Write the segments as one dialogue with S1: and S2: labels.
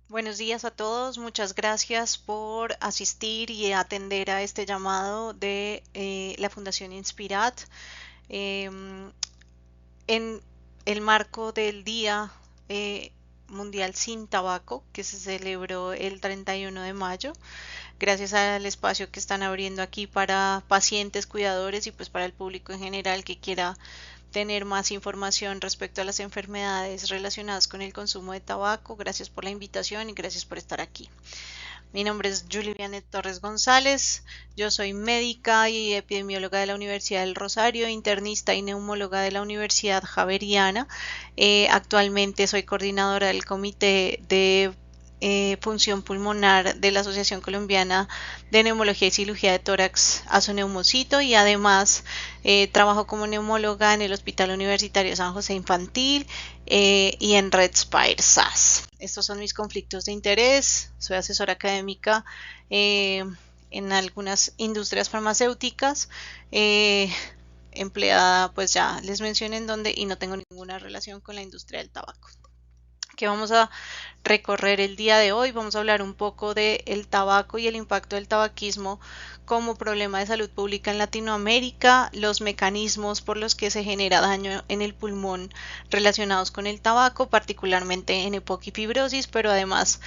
S1: Buenos días a todos, muchas gracias por asistir y atender a este llamado de la Fundación Inspirat. Em, en el marco del Día eh, Mundial Sin Tabaco, que se celebró el 31 de mayo, gracias al espacio que están abriendo aquí para pacientes, cuidadores y pues para el público en general que quiera tener más información respecto a las enfermedades relacionadas con el consumo de tabaco. Gracias por la invitación y gracias por estar aquí. Mi nombre es Julie Vianet Torres González. Yo soy médica y epidemióloga de la Universidad del Rosario, internista y neumóloga de la Universidad Javeriana. Actualmente soy coordinadora del Comité de Función Pulmonar de la Asociación Colombiana de Neumología y Cirugía de Tórax Asoneumocito y además trabajo como neumóloga en el Hospital Universitario San José Infantil y en Red Spire SAS. Estos son mis conflictos de interés. Soy asesora académica eh, en algunas industrias farmacéuticas, eh, empleada, pues ya les mencioné en dónde, y no tengo ninguna relación con la industria del tabaco. ¿Qué vamos a recorrer el día de hoy? Vamos a hablar un poco del tabaco y el impacto del tabaquismo como problema de salud pública en Latinoamérica, los mecanismos por los que se genera daño en el pulmón relacionados con el tabaco, particularmente en EPOC y fibrosis, pero además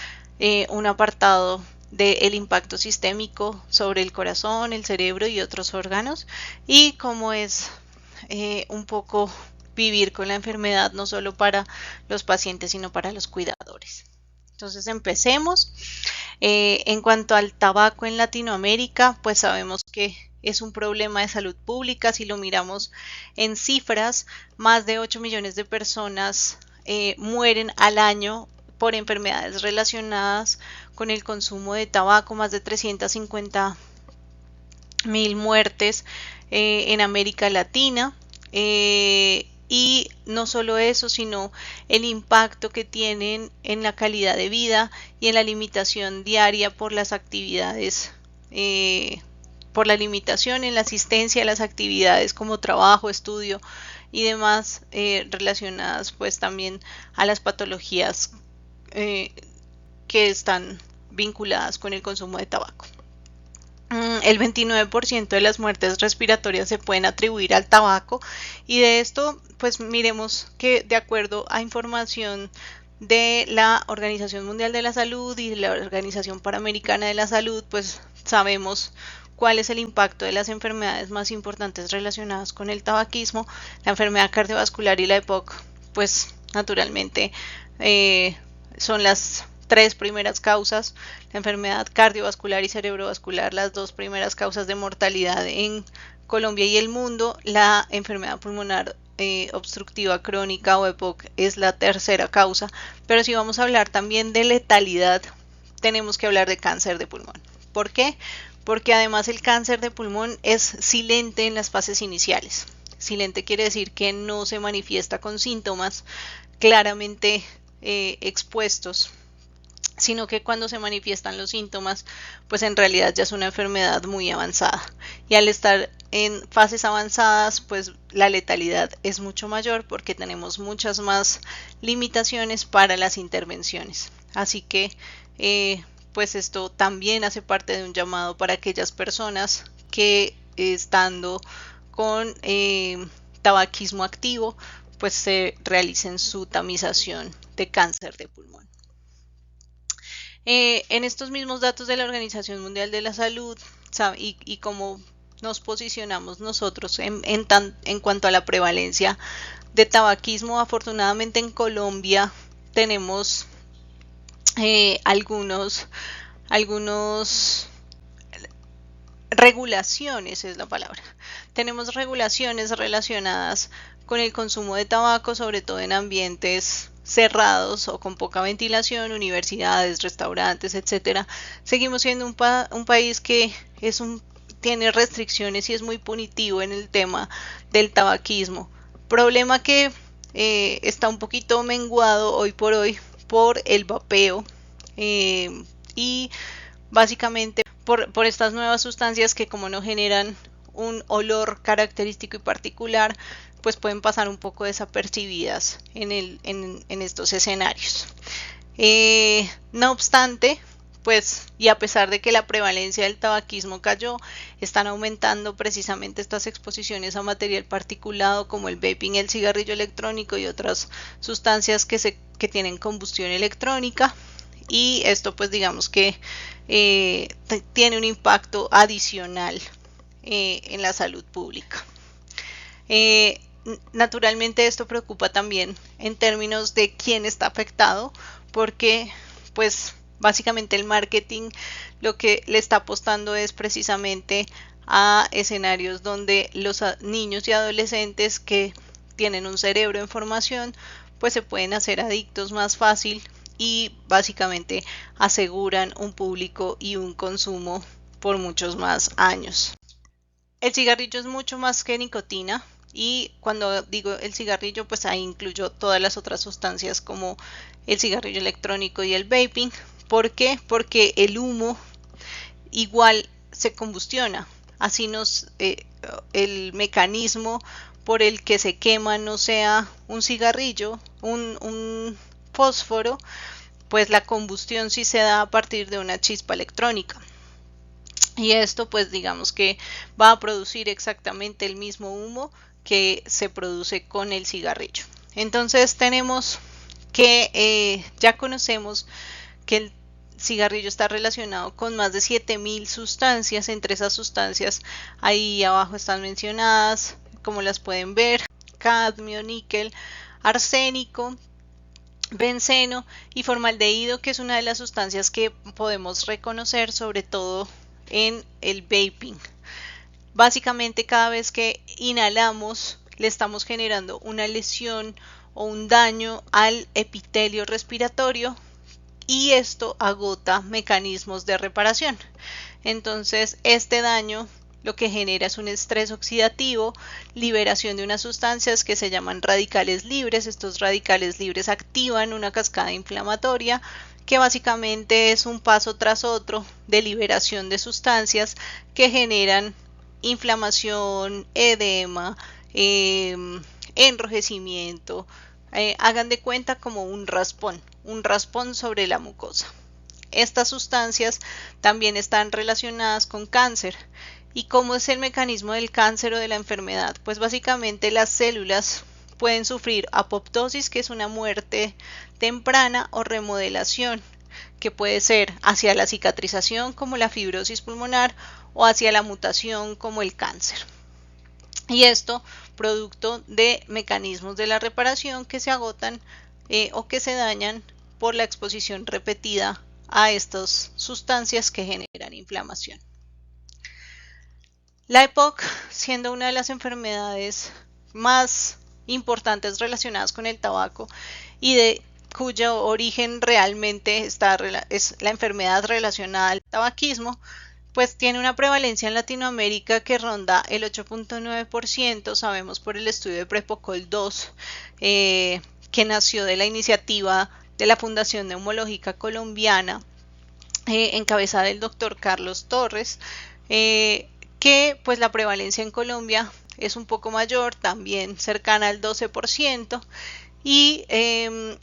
S1: un apartado del impacto sistémico sobre el corazón, el cerebro y otros órganos, y cómo es un poco vivir con la enfermedad, no solo para los pacientes, sino para los cuidadores. Entonces empecemos. En cuanto al tabaco en Latinoamérica, pues sabemos que es un problema de salud pública. Si lo miramos en cifras, más de 8 millones de personas mueren al año por enfermedades relacionadas con el consumo de tabaco, más de 350.000 muertes en América Latina. Y no solo eso, sino el impacto que tienen en la calidad de vida y en la limitación diaria por las actividades, por la limitación en la asistencia a las actividades como trabajo, estudio y demás relacionadas pues también a las patologías eh, que están vinculadas con el consumo de tabaco. El 29% de las muertes respiratorias se pueden atribuir al tabaco, y de esto pues miremos que de acuerdo a información de la Organización Mundial de la Salud y de la Organización Panamericana de la Salud, pues sabemos cuál es el impacto de las enfermedades más importantes relacionadas con el tabaquismo. La enfermedad cardiovascular y la EPOC pues naturalmente eh, son las tres primeras causas: la enfermedad cardiovascular y cerebrovascular, las dos primeras causas de mortalidad en Colombia y el mundo. La enfermedad pulmonar obstructiva crónica o EPOC es la tercera causa, pero si vamos a hablar también de letalidad, tenemos que hablar de cáncer de pulmón. ¿Por qué? Porque además el cáncer de pulmón es silente en las fases iniciales. Silente quiere decir que no se manifiesta con síntomas claramente expuestos, sino que cuando se manifiestan los síntomas, pues en realidad ya es una enfermedad muy avanzada. Y al estar en fases avanzadas, pues la letalidad es mucho mayor porque tenemos muchas más limitaciones para las intervenciones. Así que, pues esto también hace parte de un llamado para aquellas personas que estando con tabaquismo activo, pues se realicen su tamización de cáncer de pulmón. En estos mismos datos de la Organización Mundial de la Salud y cómo nos posicionamos nosotros en cuanto a la prevalencia de tabaquismo, afortunadamente en Colombia tenemos algunos regulaciones, es la palabra. Tenemos regulaciones relacionadas con el consumo de tabaco, sobre todo en ambientes cerrados o con poca ventilación, universidades, restaurantes, etcétera. Seguimos siendo un país que tiene restricciones y es muy punitivo en el tema del tabaquismo. Problema que está un poquito menguado hoy por el vapeo y básicamente por estas nuevas sustancias que, como no generan un olor característico y particular, pues pueden pasar un poco desapercibidas en estos escenarios. No obstante, pues, y a pesar de que la prevalencia del tabaquismo cayó, están aumentando precisamente estas exposiciones a material particulado como el vaping, el cigarrillo electrónico y otras sustancias que tienen combustión electrónica. Y esto pues digamos que tiene un impacto adicional en la salud pública. Eh, Naturalmente esto preocupa también en términos de quién está afectado, porque pues básicamente el marketing lo que le está apostando es precisamente a escenarios donde los niños y adolescentes que tienen un cerebro en formación pues se pueden hacer adictos más fácil y básicamente aseguran un público y un consumo por muchos más años. El cigarrillo es mucho más que nicotina y cuando digo el cigarrillo pues ahí incluyo todas las otras sustancias como el cigarrillo electrónico y el vaping. ¿Por qué? Porque el humo igual se combustiona. Así el mecanismo por el que se quema no sea un cigarrillo, un fósforo, pues la combustión sí se da a partir de una chispa electrónica. Y esto pues digamos que va a producir exactamente el mismo humo que se produce con el cigarrillo. Entonces tenemos que ya conocemos que el cigarrillo está relacionado con más de 7000 sustancias. Entre esas sustancias ahí abajo están mencionadas, como las pueden ver: cadmio, níquel, arsénico, benceno y formaldehído, que es una de las sustancias que podemos reconocer sobre todo en el vaping. Básicamente cada vez que inhalamos le estamos generando una lesión o un daño al epitelio respiratorio y esto agota mecanismos de reparación. Entonces este daño lo que genera es un estrés oxidativo, liberación de unas sustancias que se llaman radicales libres. Estos radicales libres activan una cascada inflamatoria que básicamente es un paso tras otro de liberación de sustancias que generan inflamación, edema, enrojecimiento. Hagan de cuenta como un raspón sobre la mucosa. Estas sustancias también están relacionadas con cáncer. ¿Y cómo es el mecanismo del cáncer o de la enfermedad? Pues básicamente las células pueden sufrir apoptosis, que es una muerte temprana, o remodelación, que puede ser hacia la cicatrización como la fibrosis pulmonar o hacia la mutación como el cáncer. Y esto producto de mecanismos de la reparación que se agotan o que se dañan por la exposición repetida a estas sustancias que generan inflamación. La EPOC, siendo una de las enfermedades más importantes relacionadas con el tabaco y de cuyo origen realmente es la enfermedad relacionada al tabaquismo, pues tiene una prevalencia en Latinoamérica que ronda el 8.9%. Sabemos por el estudio de Prepocol 2, que nació de la iniciativa de la Fundación Neumológica Colombiana, encabezada del doctor Carlos Torres, que pues la prevalencia en Colombia es un poco mayor, también cercana al 12%, y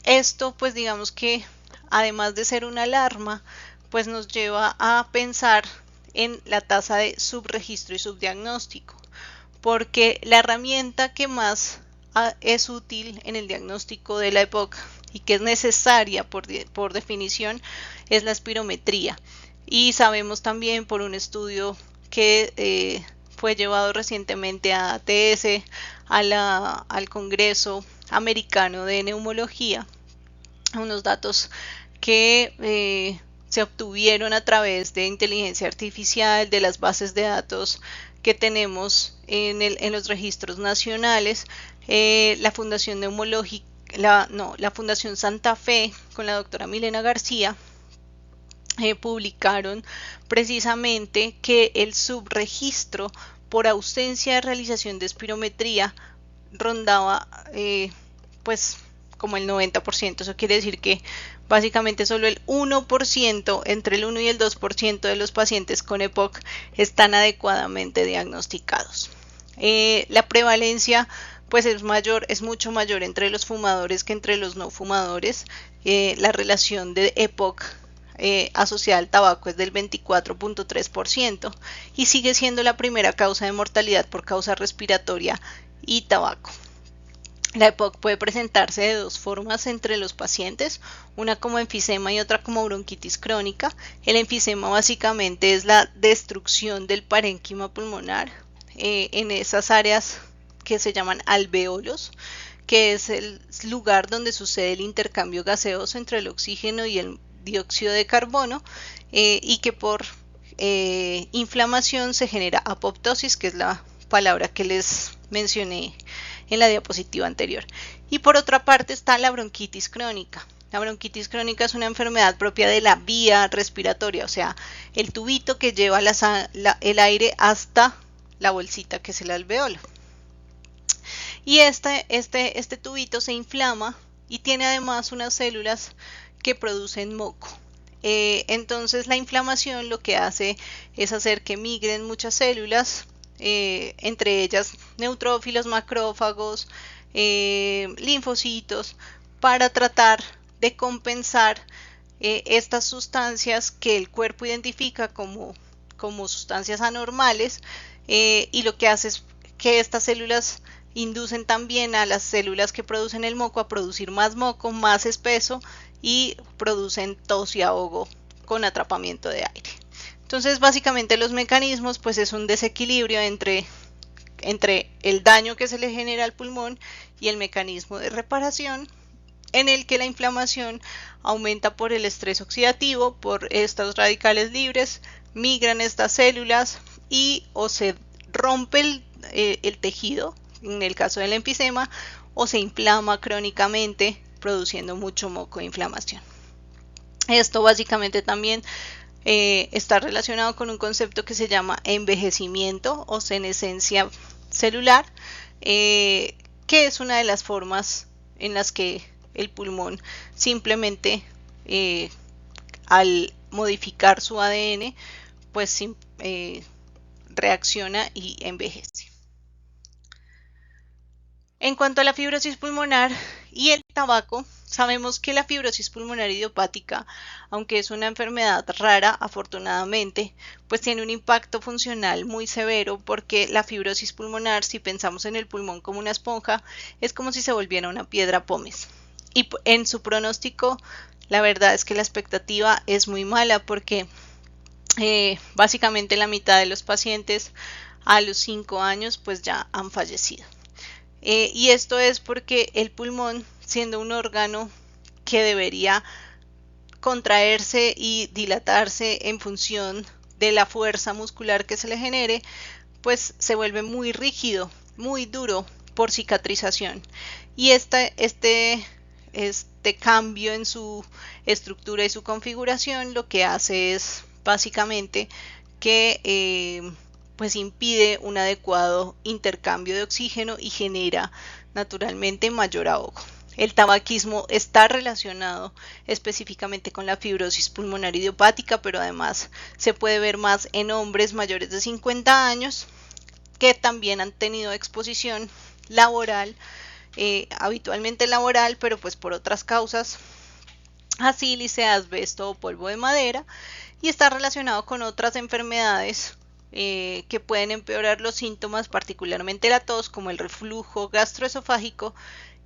S1: esto pues digamos que además de ser una alarma, pues nos lleva a pensar en la tasa de subregistro y subdiagnóstico, porque la herramienta que más es útil en el diagnóstico de la EPOC y que es necesaria por definición es la espirometría. Y sabemos también por un estudio que fue llevado recientemente a ATS, al Congreso Americano de Neumología, unos datos que se obtuvieron a través de inteligencia artificial, de las bases de datos que tenemos en los registros nacionales. La Fundación Neumológica, la Fundación Santa Fe con la doctora Milena García publicaron precisamente que el subregistro por ausencia de realización de espirometría rondaba pues como el 90%. Eso quiere decir que básicamente solo el 1%, entre el 1 y el 2% de los pacientes con EPOC están adecuadamente diagnosticados. La prevalencia pues es mucho mayor entre los fumadores que entre los no fumadores. La relación de EPOC asociada al tabaco es del 24.3% y sigue siendo la primera causa de mortalidad por causa respiratoria y tabaco. La EPOC puede presentarse de dos formas entre los pacientes, una como enfisema y otra como bronquitis crónica. El enfisema básicamente es la destrucción del parénquima pulmonar en esas áreas que se llaman alvéolos, que es el lugar donde sucede el intercambio gaseoso entre el oxígeno y el dióxido de carbono, y que por inflamación se genera apoptosis, que es la palabra que les mencioné en la diapositiva anterior. Y por otra parte está la bronquitis crónica. La bronquitis crónica es una enfermedad propia de la vía respiratoria, o sea, el tubito que lleva el aire hasta la bolsita que es el alveolo. Y este tubito se inflama y tiene además unas células que producen moco. Entonces la inflamación lo que hace es hacer que migren muchas células, entre ellas neutrófilos, macrófagos, linfocitos, para tratar de compensar estas sustancias que el cuerpo identifica como sustancias anormales, y lo que hace es que estas células inducen también a las células que producen el moco a producir más moco, más espeso, y producen tos y ahogo con atrapamiento de aire. Entonces básicamente los mecanismos pues es un desequilibrio entre el daño que se le genera al pulmón y el mecanismo de reparación, en el que la inflamación aumenta por el estrés oxidativo, por estos radicales libres, migran estas células y o se rompe el tejido, en el caso del enfisema, o se inflama crónicamente, produciendo mucho moco e inflamación. Esto básicamente también está relacionado con un concepto que se llama envejecimiento o senescencia celular, que es una de las formas en las que el pulmón simplemente, al modificar su ADN, pues reacciona y envejece. En cuanto a la fibrosis pulmonar y el tabaco, sabemos que la fibrosis pulmonar idiopática, aunque es una enfermedad rara, afortunadamente, pues tiene un impacto funcional muy severo, porque la fibrosis pulmonar, si pensamos en el pulmón como una esponja, es como si se volviera una piedra pómez. Y en su pronóstico, la verdad es que la expectativa es muy mala, porque básicamente la mitad de los pacientes a los 5 años pues ya han fallecido. Y esto es porque el pulmón, siendo un órgano que debería contraerse y dilatarse en función de la fuerza muscular que se le genere, pues se vuelve muy rígido, muy duro por cicatrización. Y este cambio en su estructura y su configuración lo que hace es básicamente que pues impide un adecuado intercambio de oxígeno y genera naturalmente mayor ahogo. El tabaquismo está relacionado específicamente con la fibrosis pulmonar idiopática, pero además se puede ver más en hombres mayores de 50 años que también han tenido exposición laboral, habitualmente laboral, pero pues por otras causas, a sílice, asbesto o polvo de madera, y está relacionado con otras enfermedades que pueden empeorar los síntomas, particularmente la tos, como el reflujo gastroesofágico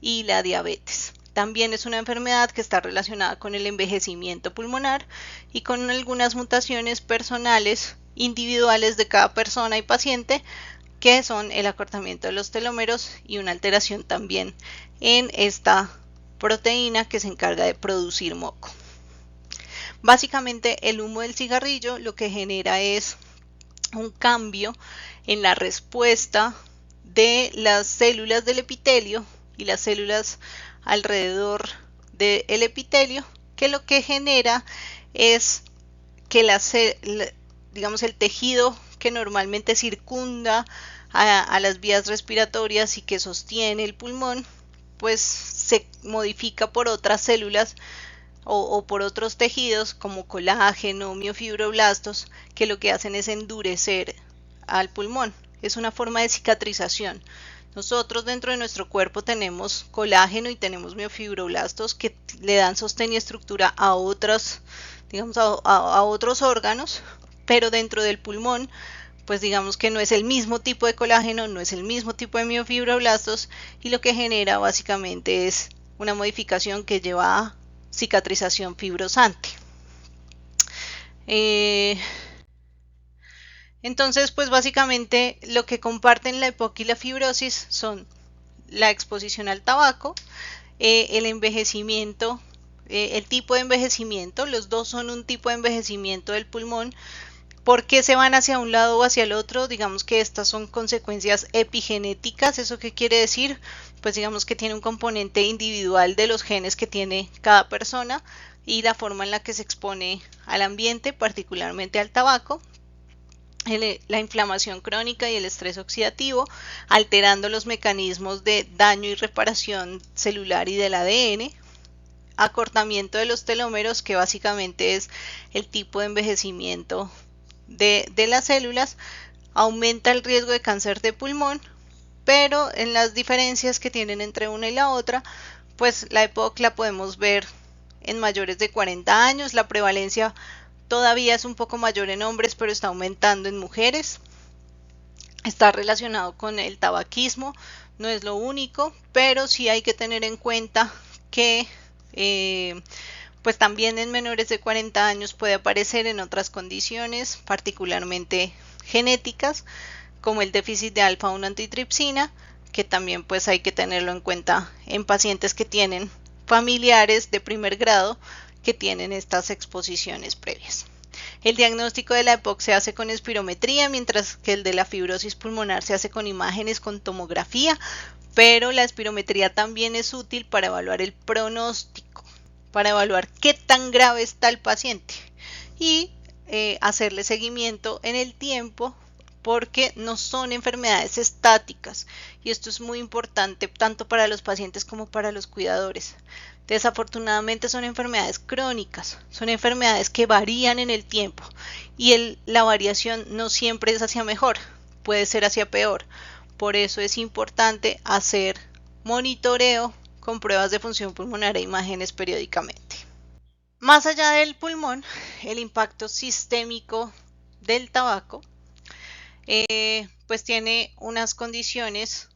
S1: y la diabetes. También es una enfermedad que está relacionada con el envejecimiento pulmonar y con algunas mutaciones personales individuales de cada persona y paciente, que son el acortamiento de los telómeros y una alteración también en esta proteína que se encarga de producir moco. Básicamente el humo del cigarrillo lo que genera es un cambio en la respuesta de las células del epitelio y las células alrededor del epitelio, que lo que genera es que digamos, el tejido que normalmente circunda a las vías respiratorias y que sostiene el pulmón, pues se modifica por otras células o por otros tejidos como colágeno, miofibroblastos, que lo que hacen es endurecer al pulmón. Es una forma de cicatrización Nosotros dentro de nuestro cuerpo tenemos colágeno y tenemos miofibroblastos que le dan sostén y estructura a otros, digamos, a otros órganos, pero dentro del pulmón, pues digamos que no es el mismo tipo de colágeno, no es el mismo tipo de miofibroblastos, y lo que genera básicamente es una modificación que lleva a cicatrización fibrosante. Entonces, pues básicamente lo que comparten la EPOC y la fibrosis son la exposición al tabaco, el envejecimiento, el tipo de envejecimiento, los dos son un tipo de envejecimiento del pulmón. ¿Por qué se van hacia un lado o hacia el otro? Digamos que estas son consecuencias epigenéticas. ¿Eso qué quiere decir? Pues digamos que tiene un componente individual de los genes que tiene cada persona y la forma en la que se expone al ambiente, particularmente al tabaco. La inflamación crónica y el estrés oxidativo, alterando los mecanismos de daño y reparación celular y del ADN, acortamiento de los telómeros, que básicamente es el tipo de envejecimiento de las células, aumenta el riesgo de cáncer de pulmón, pero en las diferencias que tienen entre una y la otra, pues la EPOC la podemos ver en mayores de 40 años, la prevalencia todavía es un poco mayor en hombres, pero está aumentando en mujeres. Está relacionado con el tabaquismo, no es lo único, pero sí hay que tener en cuenta que pues también en menores de 40 años puede aparecer en otras condiciones, particularmente genéticas, como el déficit de alfa-1 antitripsina, que también pues hay que tenerlo en cuenta en pacientes que tienen familiares de primer grado que tienen estas exposiciones previas. El diagnóstico de la EPOC se hace con espirometría, mientras que el de la fibrosis pulmonar se hace con imágenes con tomografía, pero la espirometría también es útil para evaluar el pronóstico, para evaluar qué tan grave está el paciente y hacerle seguimiento en el tiempo, porque no son enfermedades estáticas y esto es muy importante tanto para los pacientes como para los cuidadores. Desafortunadamente son enfermedades crónicas, son enfermedades que varían en el tiempo y la variación no siempre es hacia mejor, puede ser hacia peor. Por eso es importante hacer monitoreo con pruebas de función pulmonar e imágenes periódicamente. Más allá del pulmón, el impacto sistémico del tabaco pues tiene unas condiciones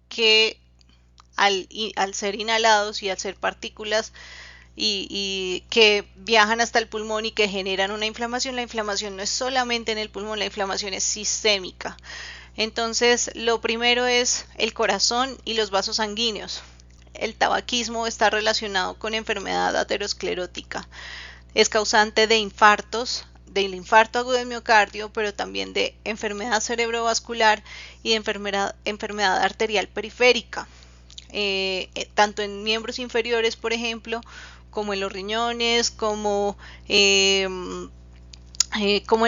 S1: que al ser inhalados y al ser partículas y que viajan hasta el pulmón y que generan una inflamación, la inflamación no es solamente en el pulmón, la inflamación es sistémica. Entonces, lo primero es el corazón y los vasos sanguíneos. El tabaquismo está relacionado con enfermedad aterosclerótica. Es causante de infartos, del infarto agudo de miocardio, pero también de enfermedad cerebrovascular y de enfermedad arterial periférica. Tanto en miembros inferiores, por ejemplo, como en los riñones, como en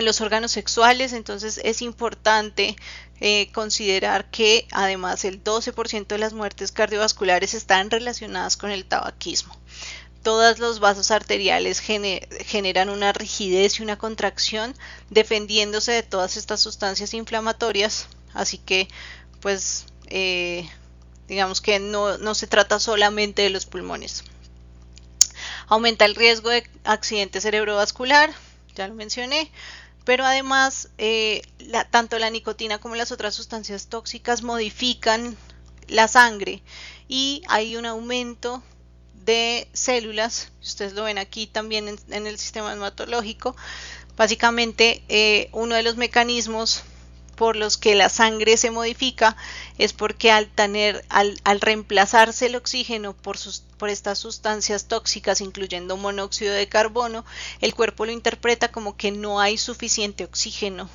S1: los órganos sexuales. Entonces es importante considerar que además el 12% de las muertes cardiovasculares están relacionadas con el tabaquismo. Todos los vasos arteriales generan una rigidez y una contracción defendiéndose de todas estas sustancias inflamatorias, así que pues digamos que no se trata solamente de los pulmones. Aumenta el riesgo de accidente cerebrovascular, ya lo mencioné, pero además tanto la nicotina como las otras sustancias tóxicas modifican la sangre y hay un aumento de células, ustedes lo ven aquí también en el sistema hematológico. Básicamente uno de los mecanismos por los que la sangre se modifica es porque al reemplazarse el oxígeno por estas sustancias tóxicas, incluyendo monóxido de carbono, el cuerpo lo interpreta como que no hay suficiente oxígeno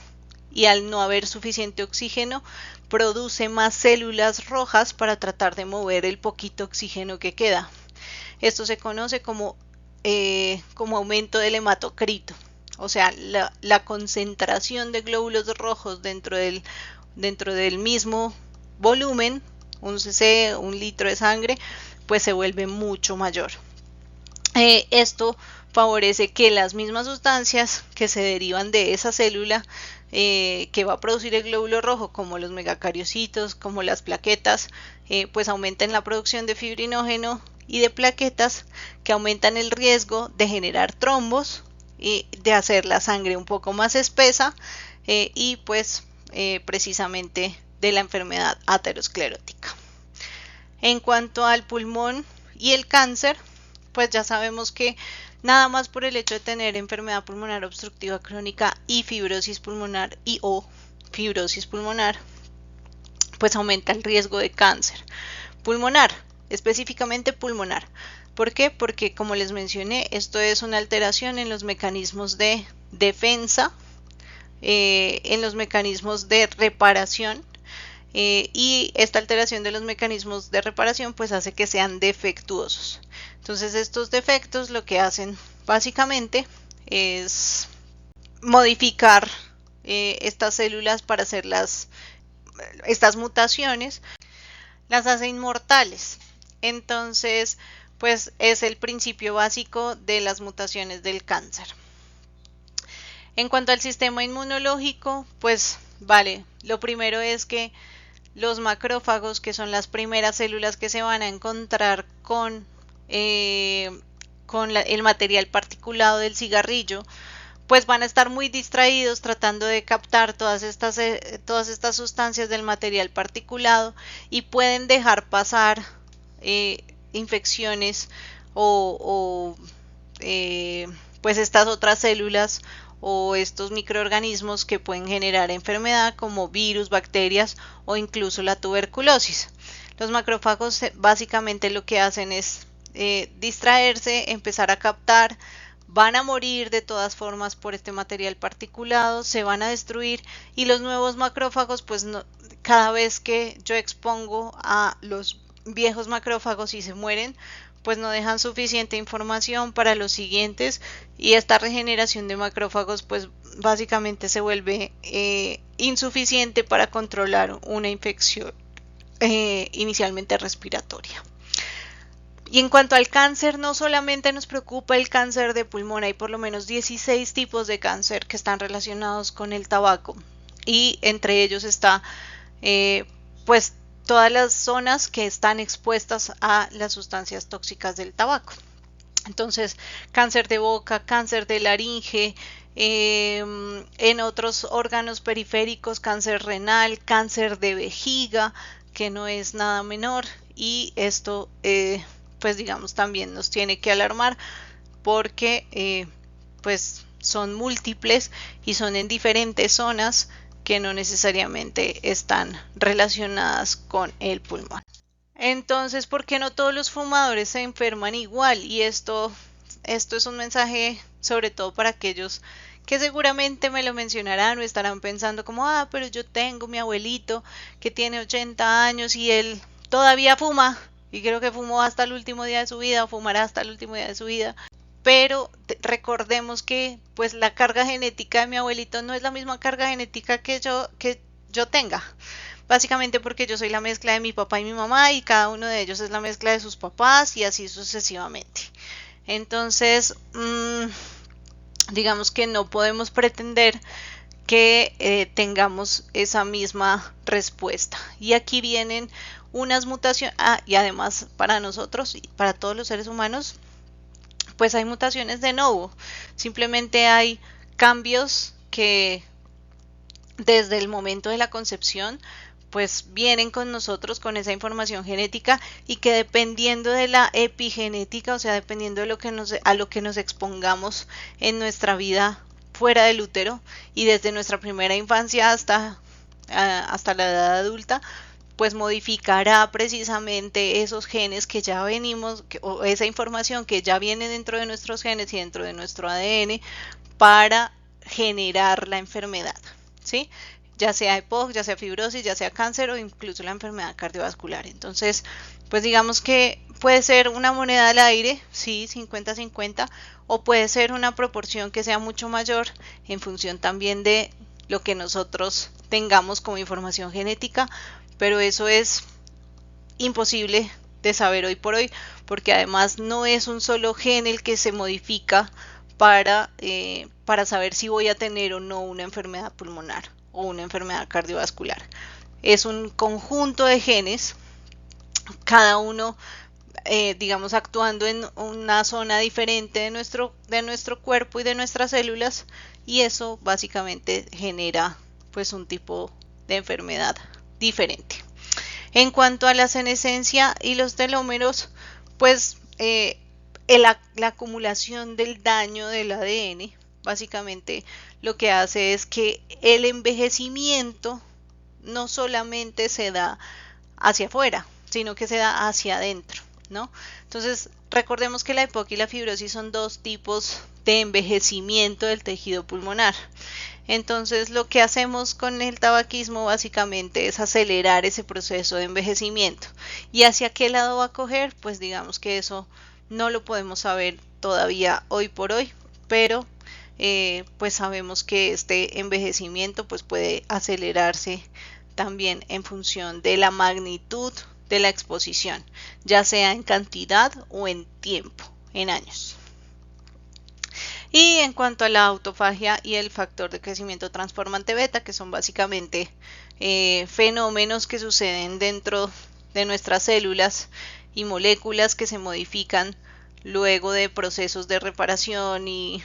S1: y al no haber suficiente oxígeno produce más células rojas para tratar de mover el poquito oxígeno que queda. Esto se conoce como aumento del hematocrito, o sea, la concentración de glóbulos rojos dentro del mismo volumen, un cc, un litro de sangre, pues se vuelve mucho mayor. Esto favorece que las mismas sustancias que se derivan de esa célula que va a producir el glóbulo rojo, como los megacariocitos, como las plaquetas, pues aumentan la producción de fibrinógeno y de plaquetas, que aumentan el riesgo de generar trombos y de hacer la sangre un poco más espesa, y pues precisamente de la enfermedad aterosclerótica. En cuanto al pulmón y el cáncer, pues ya sabemos que nada más por el hecho de tener enfermedad pulmonar obstructiva crónica y fibrosis pulmonar o fibrosis pulmonar, pues aumenta el riesgo de cáncer pulmonar, específicamente pulmonar. ¿Por qué? Porque, como les mencioné, esto es una alteración en los mecanismos de defensa, en los mecanismos de reparación, y esta alteración de los mecanismos de reparación pues hace que sean defectuosos. Entonces estos defectos lo que hacen básicamente es modificar estas células para hacer estas mutaciones, las hace inmortales. Entonces pues es el principio básico de las mutaciones del cáncer. En cuanto al sistema inmunológico, pues vale, lo primero es que los macrófagos, que son las primeras células que se van a encontrar con el material particulado del cigarrillo, pues van a estar muy distraídos tratando de captar todas estas sustancias del material particulado y pueden dejar pasar infecciones o pues estas otras células o estos microorganismos que pueden generar enfermedad, como virus, bacterias o incluso la tuberculosis. Los macrófagos básicamente lo que hacen es distraerse, empezar a captar, van a morir de todas formas por este material particulado, se van a destruir, y los nuevos macrófagos, pues no, cada vez que yo expongo a los viejos macrófagos y se mueren, pues no dejan suficiente información para los siguientes, y esta regeneración de macrófagos pues básicamente se vuelve insuficiente para controlar una infección inicialmente respiratoria. Y en cuanto al cáncer, no solamente nos preocupa el cáncer de pulmón, hay por lo menos 16 tipos de cáncer que están relacionados con el tabaco, y entre ellos está pues todas las zonas que están expuestas a las sustancias tóxicas del tabaco. Entonces, cáncer de boca, cáncer de laringe, en otros órganos periféricos, cáncer renal, cáncer de vejiga, que no es nada menor, y esto pues digamos también nos tiene que alarmar porque pues son múltiples y son en diferentes zonas que no necesariamente están relacionadas con el pulmón. Entonces, ¿por qué no todos los fumadores se enferman igual? Y esto es un mensaje sobre todo para aquellos que seguramente me lo mencionarán o estarán pensando como, pero yo tengo mi abuelito que tiene 80 años y él todavía fuma, y creo que fumó hasta el último día de su vida o fumará hasta el último día de su vida. Pero recordemos que pues la carga genética de mi abuelito no es la misma carga genética que yo tenga. Básicamente porque yo soy la mezcla de mi papá y mi mamá, y cada uno de ellos es la mezcla de sus papás y así sucesivamente. Entonces, digamos que no podemos pretender que tengamos esa misma respuesta. Y aquí vienen unas mutaciones, y además para nosotros y para todos los seres humanos, pues hay mutaciones de novo. Simplemente hay cambios que desde el momento de la concepción pues vienen con nosotros, con esa información genética, y que dependiendo de la epigenética, o sea, dependiendo de a lo que nos expongamos en nuestra vida fuera del útero y desde nuestra primera infancia hasta la edad adulta, pues modificará precisamente esos genes que ya venimos, o esa información que ya viene dentro de nuestros genes y dentro de nuestro ADN para generar la enfermedad, ¿sí? Ya sea EPOC, ya sea fibrosis, ya sea cáncer o incluso la enfermedad cardiovascular. Entonces, pues digamos que puede ser una moneda al aire, sí, 50-50, o puede ser una proporción que sea mucho mayor en función también de lo que nosotros tengamos como información genética, pero eso es imposible de saber hoy por hoy, porque además no es un solo gen el que se modifica para saber si voy a tener o no una enfermedad pulmonar o una enfermedad cardiovascular. Es un conjunto de genes, cada uno digamos, actuando en una zona diferente de nuestro cuerpo y de nuestras células, y eso básicamente genera pues un tipo de enfermedad diferente. En cuanto a la senescencia y los telómeros, pues la acumulación del daño del ADN básicamente lo que hace es que el envejecimiento no solamente se da hacia afuera, sino que se da hacia adentro, ¿no? Entonces, recordemos que la EPOC y la fibrosis son dos tipos de envejecimiento del tejido pulmonar. Entonces, lo que hacemos con el tabaquismo básicamente es acelerar ese proceso de envejecimiento. ¿Y hacia qué lado va a coger? Pues digamos que eso no lo podemos saber todavía hoy por hoy, pero pues sabemos que este envejecimiento pues puede acelerarse también en función de la magnitud de la exposición, ya sea en cantidad o en tiempo, en años. Y en cuanto a la autofagia y el factor de crecimiento transformante beta, que son básicamente fenómenos que suceden dentro de nuestras células y moléculas que se modifican luego de procesos de reparación y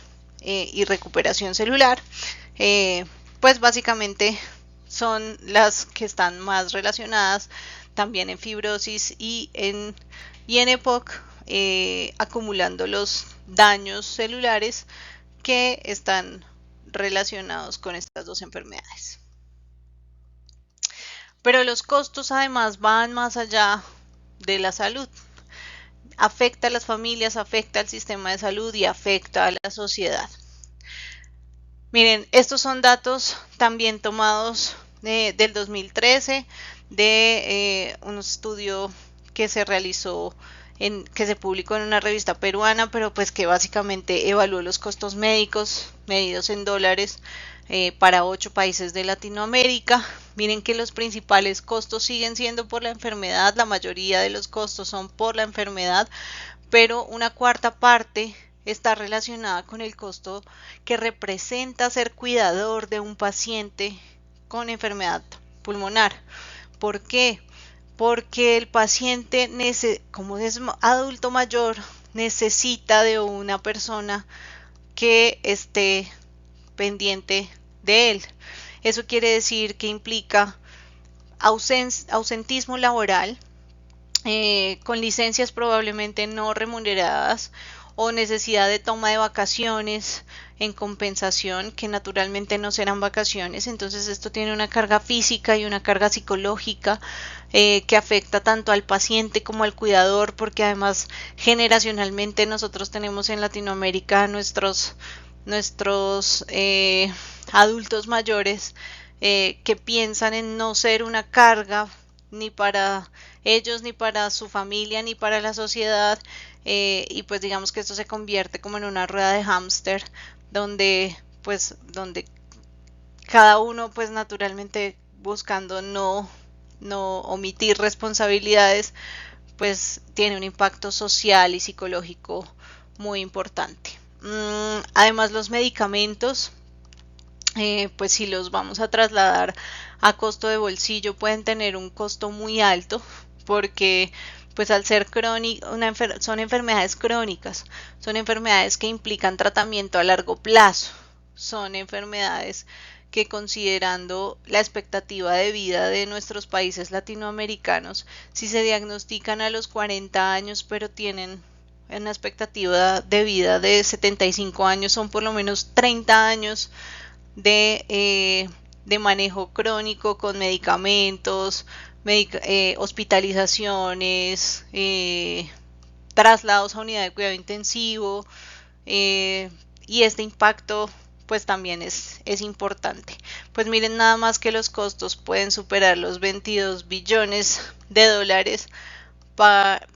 S1: recuperación celular, pues básicamente son las que están más relacionadas también en fibrosis y en EPOC, acumulando los daños celulares que están relacionados con estas dos enfermedades. Pero los costos además van más allá de la salud. Afecta a las familias, afecta al sistema de salud y afecta a la sociedad. Miren, estos son datos también tomados del 2013 de un estudio que se realizó, que se publicó en una revista peruana, pero pues que básicamente evaluó los costos médicos medidos en dólares para 8 países de Latinoamérica. Miren que los principales costos siguen siendo por la enfermedad, la mayoría de los costos son por la enfermedad, pero una cuarta parte está relacionada con el costo que representa ser cuidador de un paciente con enfermedad pulmonar. ¿Por qué? Porque el paciente, como es adulto mayor, necesita de una persona que esté pendiente de él. Eso quiere decir que implica ausentismo laboral, con licencias probablemente no remuneradas o necesidad de toma de vacaciones en compensación, que naturalmente no serán vacaciones. Entonces esto tiene una carga física y una carga psicológica que afecta tanto al paciente como al cuidador, porque además generacionalmente nosotros tenemos en Latinoamérica nuestros adultos mayores que piensan en no ser una carga ni para ellos, ni para su familia, ni para la sociedad, y pues digamos que esto se convierte como en una rueda de hámster donde cada uno pues naturalmente buscando no omitir responsabilidades, pues tiene un impacto social y psicológico muy importante. Además los medicamentos, pues si los vamos a trasladar a costo de bolsillo pueden tener un costo muy alto, porque pues al ser son enfermedades crónicas, son enfermedades que implican tratamiento a largo plazo, son enfermedades que, considerando la expectativa de vida de nuestros países latinoamericanos, si se diagnostican a los 40 años pero tienen una expectativa de vida de 75 años, son por lo menos 30 años de manejo crónico con medicamentos, hospitalizaciones, traslados a unidad de cuidado intensivo, y este impacto pues también es importante. Pues miren nada más que los costos pueden superar los 22 billones de dólares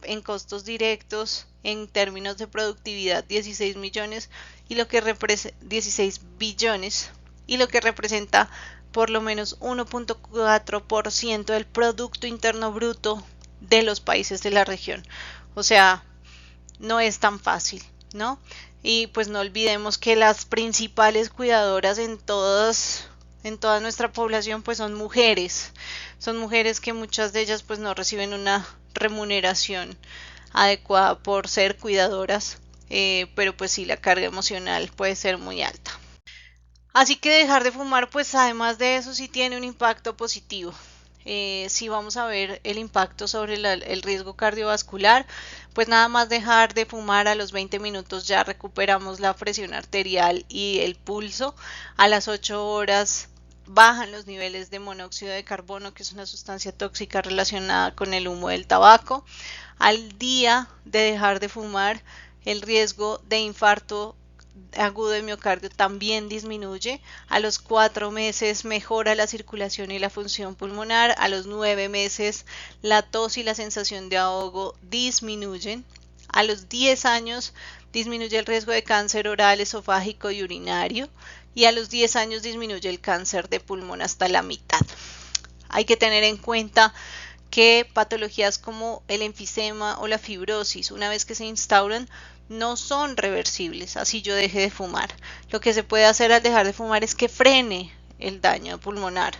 S1: en costos directos, en términos de productividad 16 millones y lo que 16 billones, y lo que representa por lo menos 1.4% del Producto Interno Bruto de los países de la región. O sea, no es tan fácil. ¿no? Y pues no olvidemos que las principales cuidadoras en toda nuestra población pues son mujeres que muchas de ellas pues no reciben una remuneración adecuada por ser cuidadoras, pero pues sí la carga emocional puede ser muy alta. Así que dejar de fumar, pues además de eso sí tiene un impacto positivo. Si vamos a ver el impacto sobre el riesgo cardiovascular, pues nada más dejar de fumar a los 20 minutos ya recuperamos la presión arterial y el pulso. A las 8 horas bajan los niveles de monóxido de carbono, que es una sustancia tóxica relacionada con el humo del tabaco. Al día de dejar de fumar, el riesgo de infarto agudo de miocardio también disminuye. A los 4 meses mejora la circulación y la función pulmonar. A los 9 meses la tos y la sensación de ahogo disminuyen. A los 10 años disminuye el riesgo de cáncer oral, esofágico y urinario. Y a los 10 años disminuye el cáncer de pulmón hasta la mitad. Hay que tener en cuenta que patologías como el enfisema o la fibrosis, una vez que se instauran, no son reversibles, así yo deje de fumar. Lo que se puede hacer al dejar de fumar es que frene el daño pulmonar.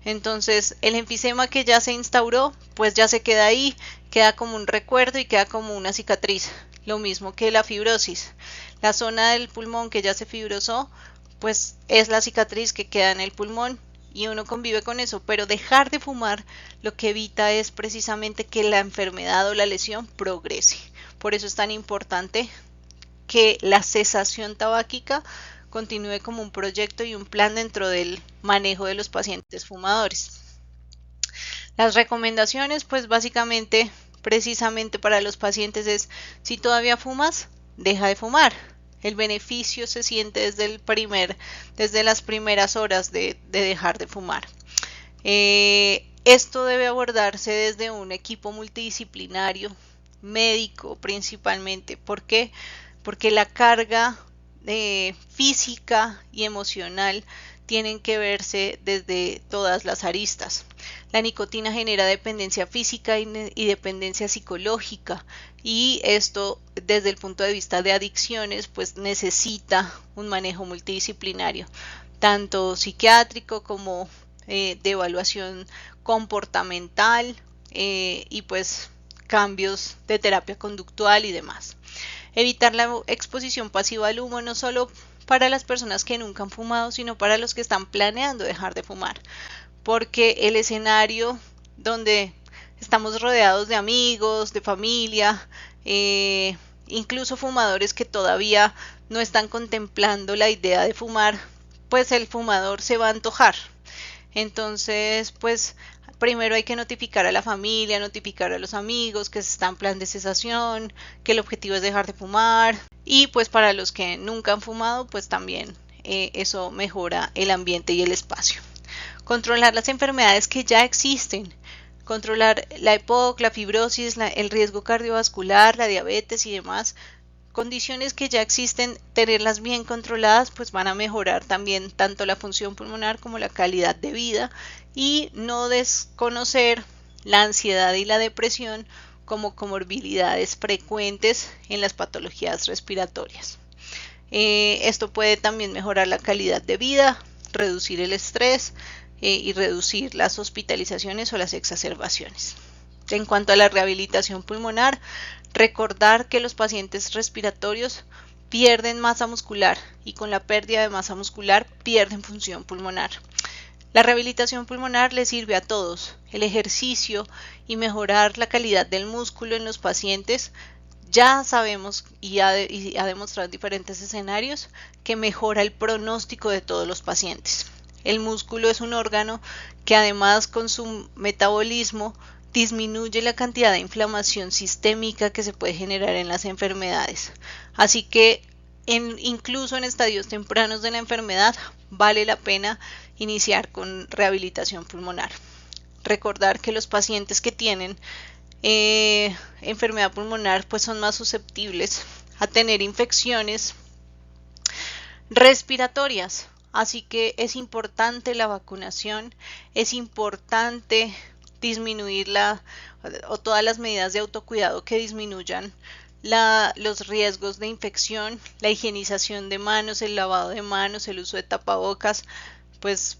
S1: Entonces, el enfisema que ya se instauró, pues ya se queda ahí, queda como un recuerdo y queda como una cicatriz. Lo mismo que la fibrosis. La zona del pulmón que ya se fibrosó, pues es la cicatriz que queda en el pulmón y uno convive con eso, pero dejar de fumar lo que evita es precisamente que la enfermedad o la lesión progrese. Por eso es tan importante que la cesación tabáquica continúe como un proyecto y un plan dentro del manejo de los pacientes fumadores. Las recomendaciones, pues básicamente, precisamente para los pacientes es, si todavía fumas, deja de fumar. El beneficio se siente desde las primeras horas de dejar de fumar. Esto debe abordarse desde un equipo multidisciplinario, médico principalmente. ¿Por qué? Porque la carga física y emocional tienen que verse desde todas las aristas. La nicotina genera dependencia física y dependencia psicológica, y esto desde el punto de vista de adicciones pues necesita un manejo multidisciplinario, tanto psiquiátrico como de evaluación comportamental, y pues cambios de terapia conductual y demás. Evitar la exposición pasiva al humo no solo para las personas que nunca han fumado, sino para los que están planeando dejar de fumar, porque el escenario donde estamos rodeados de amigos, de familia, incluso fumadores que todavía no están contemplando la idea de fumar, pues el fumador se va a antojar. Entonces, pues primero hay que notificar a la familia, notificar a los amigos que se está en plan de cesación, que el objetivo es dejar de fumar, y pues para los que nunca han fumado, pues también eso mejora el ambiente y el espacio. Controlar las enfermedades que ya existen, controlar la EPOC, la fibrosis, el riesgo cardiovascular, la diabetes y demás condiciones que ya existen, tenerlas bien controladas, pues van a mejorar también tanto la función pulmonar como la calidad de vida, y no desconocer la ansiedad y la depresión como comorbilidades frecuentes en las patologías respiratorias. Esto puede también mejorar la calidad de vida, reducir el estrés y reducir las hospitalizaciones o las exacerbaciones. En cuanto a la rehabilitación pulmonar, recordar que los pacientes respiratorios pierden masa muscular y con la pérdida de masa muscular pierden función pulmonar. La rehabilitación pulmonar le sirve a todos. El ejercicio y mejorar la calidad del músculo en los pacientes, ya sabemos y ha demostrado en diferentes escenarios que mejora el pronóstico de todos los pacientes. El músculo es un órgano que además con su metabolismo disminuye la cantidad de inflamación sistémica que se puede generar en las enfermedades. Así que incluso en estadios tempranos de la enfermedad vale la pena iniciar con rehabilitación pulmonar. Recordar que los pacientes que tienen enfermedad pulmonar pues son más susceptibles a tener infecciones respiratorias. Así que es importante la vacunación, es importante disminuir o todas las medidas de autocuidado que disminuyan los riesgos de infección, la higienización de manos, el lavado de manos, el uso de tapabocas, pues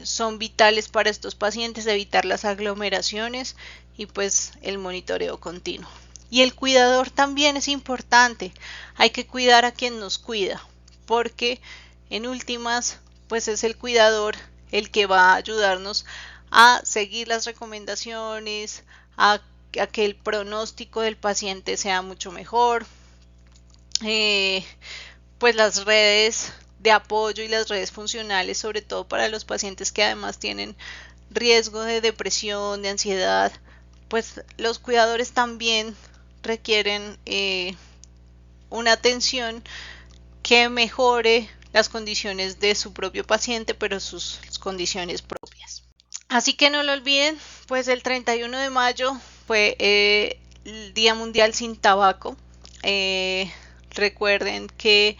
S1: son vitales para estos pacientes, evitar las aglomeraciones y pues el monitoreo continuo. Y el cuidador también es importante, hay que cuidar a quien nos cuida, porque en últimas, pues es el cuidador el que va a ayudarnos a seguir las recomendaciones, a que el pronóstico del paciente sea mucho mejor, eh, pues las redes de apoyo y las redes funcionales, sobre todo para los pacientes que además tienen riesgo de depresión, de ansiedad, pues los cuidadores también requieren una atención que mejore las condiciones de su propio paciente, pero sus condiciones propias. Así que no lo olviden, pues el 31 de mayo fue el Día Mundial sin Tabaco. Recuerden que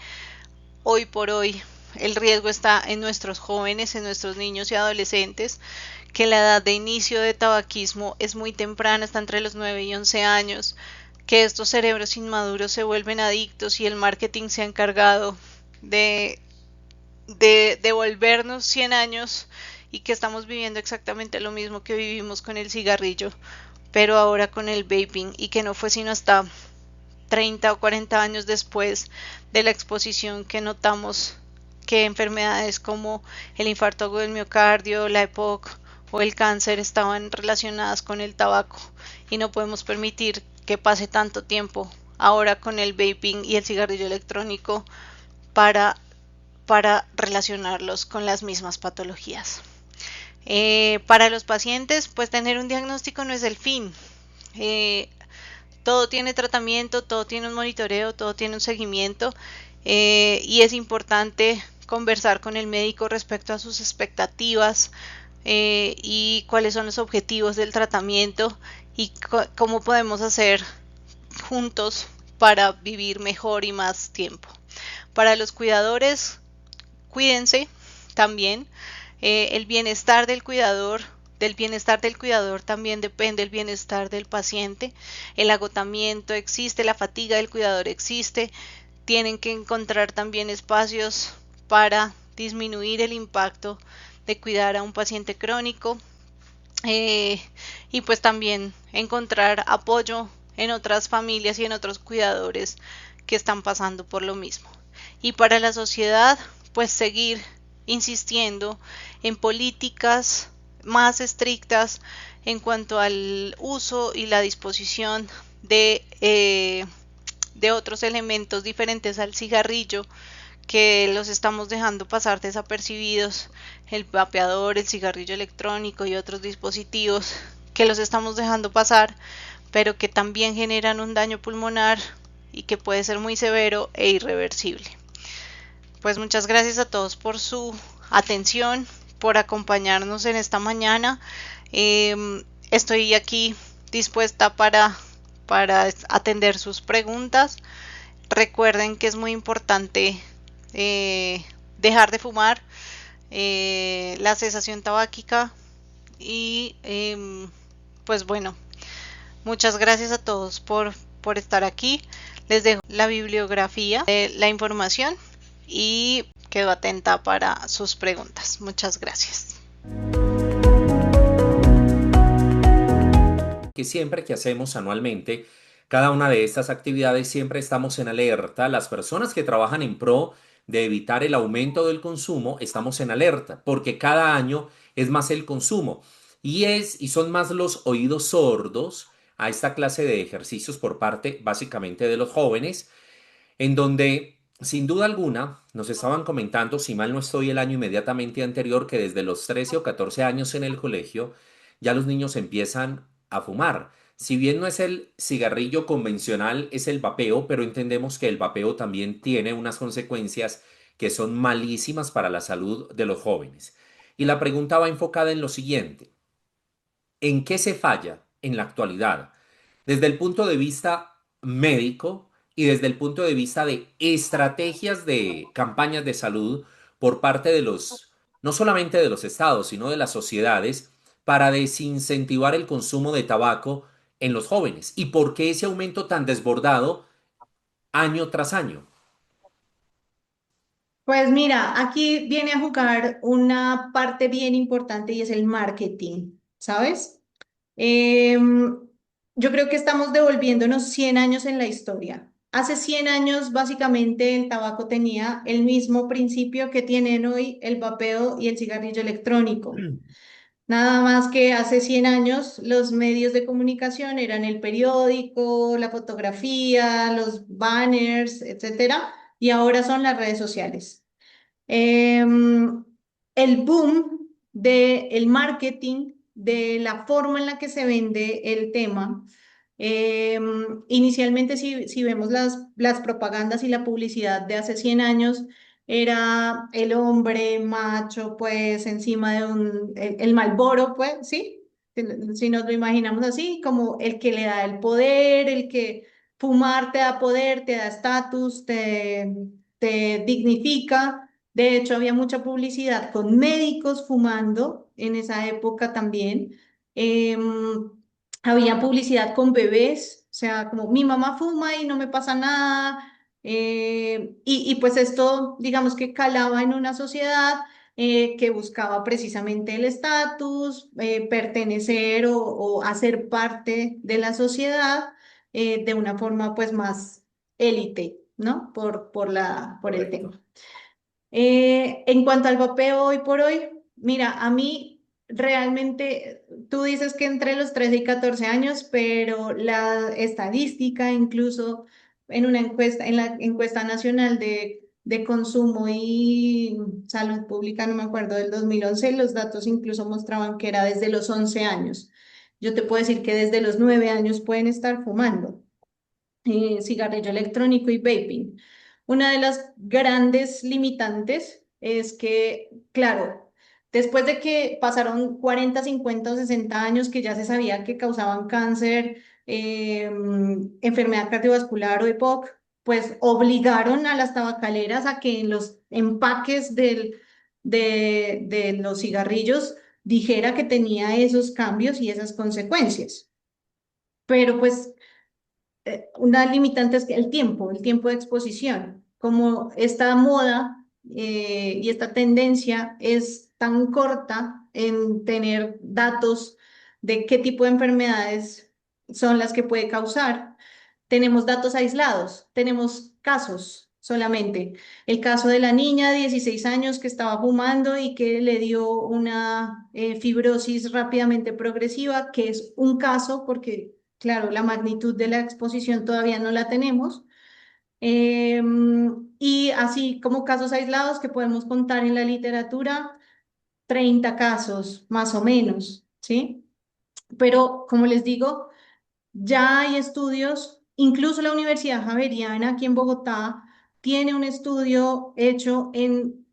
S1: hoy por hoy el riesgo está en nuestros jóvenes, en nuestros niños y adolescentes, que la edad de inicio de tabaquismo es muy temprana, está entre los 9 y 11 años, que estos cerebros inmaduros se vuelven adictos y el marketing se ha encargado de, de devolvernos 100 años y que estamos viviendo exactamente lo mismo que vivimos con el cigarrillo, pero ahora con el vaping, y que no fue sino hasta 30 o 40 años después de la exposición que notamos que enfermedades como el infarto agudo del miocardio, la EPOC o el cáncer estaban relacionadas con el tabaco, y no podemos permitir que pase tanto tiempo ahora con el vaping y el cigarrillo electrónico para, para relacionarlos con las mismas patologías. Para los pacientes, pues tener un diagnóstico no es el fin. Eh, Todo tiene tratamiento, todo tiene un monitoreo, todo tiene un seguimiento, y es importante conversar con el médico respecto a sus expectativas, y cuáles son los objetivos del tratamiento y cómo podemos hacer juntos para vivir mejor y más tiempo. Para los cuidadores, cuídense también. El bienestar del cuidador también depende el bienestar del paciente. El agotamiento existe, la fatiga del cuidador existe. Tienen que encontrar también espacios para disminuir el impacto de cuidar a un paciente crónico, eh, y pues también encontrar apoyo en otras familias y en otros cuidadores que están pasando por lo mismo. Y para la sociedad, pues seguir insistiendo en políticas más estrictas en cuanto al uso y la disposición de otros elementos diferentes al cigarrillo, que los estamos dejando pasar desapercibidos, el vapeador, el cigarrillo electrónico y otros dispositivos que los estamos dejando pasar, pero que también generan un daño pulmonar y que puede ser muy severo e irreversible. Pues muchas gracias a todos por su atención, por acompañarnos en esta mañana. Estoy aquí dispuesta para atender sus preguntas. Recuerden que es muy importante dejar de fumar, la cesación tabáquica y pues bueno, muchas gracias a todos por estar aquí. Les dejo la bibliografía de la información y quedo atenta para sus preguntas. Muchas gracias.
S2: Que siempre que hacemos anualmente cada una de estas actividades, siempre estamos en alerta. Las personas que trabajan en pro de evitar el aumento del consumo, estamos en alerta, porque cada año es más el consumo y son más los oídos sordos a esta clase de ejercicios por parte básicamente de los jóvenes, en donde sin duda alguna nos estaban comentando, si mal no estoy, el año inmediatamente anterior, que desde los 13 o 14 años en el colegio ya los niños empiezan a fumar. Si bien no es el cigarrillo convencional, es el vapeo, pero entendemos que el vapeo también tiene unas consecuencias que son malísimas para la salud de los jóvenes. Y la pregunta va enfocada en lo siguiente: ¿en qué se falla en la actualidad? Desde el punto de vista médico y desde el punto de vista de estrategias de campañas de salud por parte de no solamente de los estados, sino de las sociedades, para desincentivar el consumo de tabaco en los jóvenes? ¿Y por qué ese aumento tan desbordado año tras año?
S3: Pues mira, aquí viene a jugar una parte bien importante y es el marketing, ¿sabes? Em, yo creo que estamos devolviéndonos 100 años en la historia. Hace 100 años, básicamente, el tabaco tenía el mismo principio que tienen hoy el vapeo y el cigarrillo electrónico. Nada más que hace 100 años los medios de comunicación eran el periódico, la fotografía, los banners, etcétera, y ahora son las redes sociales. Em, el boom del marketing, de la forma en la que se vende el tema. Inicialmente, si vemos las propagandas y la publicidad de hace 100 años, era el hombre macho, pues encima de el Marlboro, pues, ¿sí? Si nos lo imaginamos así, como el que le da el poder, el que fumar te da poder, te da estatus, te dignifica. De hecho, había mucha publicidad con médicos fumando en esa época también. Em, había publicidad con bebés, o sea, como mi mamá fuma y no me pasa nada. Y pues esto, digamos que calaba en una sociedad que buscaba precisamente el estatus, pertenecer o hacer parte de la sociedad de una forma pues más élite, ¿no? Por el
S2: Correcto.
S3: tema. En cuanto al vapeo hoy por hoy, mira, a mí realmente, tú dices que entre los 13 y 14 años, pero la estadística, incluso en una encuesta, en la encuesta nacional de consumo y salud pública, no me acuerdo, del 2011, los datos incluso mostraban que era desde los 11 años. Yo te puedo decir que desde los 9 años pueden estar fumando cigarrillo electrónico y vaping. Una de las grandes limitantes es que, claro, después de que pasaron 40, 50 o 60 años que ya se sabía que causaban cáncer, enfermedad cardiovascular o EPOC, pues obligaron a las tabacaleras a que en los empaques de los cigarrillos dijera que tenía esos cambios y esas consecuencias. Pero pues una limitante es que el tiempo de exposición. Como esta moda y esta tendencia es tan corta en tener datos de qué tipo de enfermedades son las que puede causar, tenemos datos aislados, tenemos casos solamente. El caso de la niña de 16 años que estaba fumando y que le dio una fibrosis rápidamente progresiva, que es un caso porque, claro, la magnitud de la exposición todavía no la tenemos. Y así como casos aislados que podemos contar en la literatura, 30 casos más o menos, ¿sí? Pero como les digo, ya hay estudios, incluso la Universidad Javeriana aquí en Bogotá tiene un estudio hecho en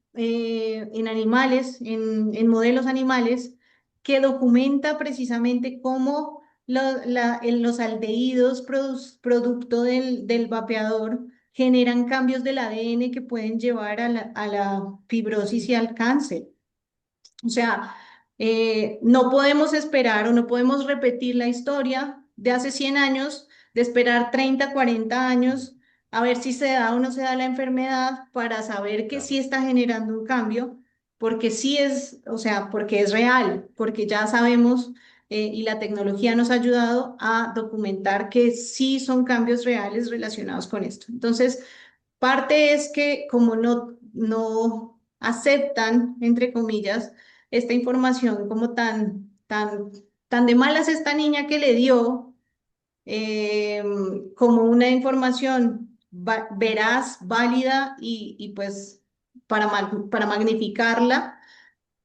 S3: animales, en modelos animales, que documenta precisamente cómo los aldehídos producto del vapeador generan cambios del ADN que pueden llevar a la fibrosis y al cáncer. O sea, no podemos esperar o no podemos repetir la historia de hace 100 años, de esperar 30, 40 años a ver si se da o no se da la enfermedad para saber que sí
S2: Claro.
S3: está generando un cambio, porque sí es, o sea, porque es real, porque ya sabemos y la tecnología nos ha ayudado a documentar que sí son cambios reales relacionados con esto. Entonces, parte es que como no aceptan, entre comillas, esta información como tan de malas esta niña que le dio, eh, como una información veraz, válida y pues para magnificarla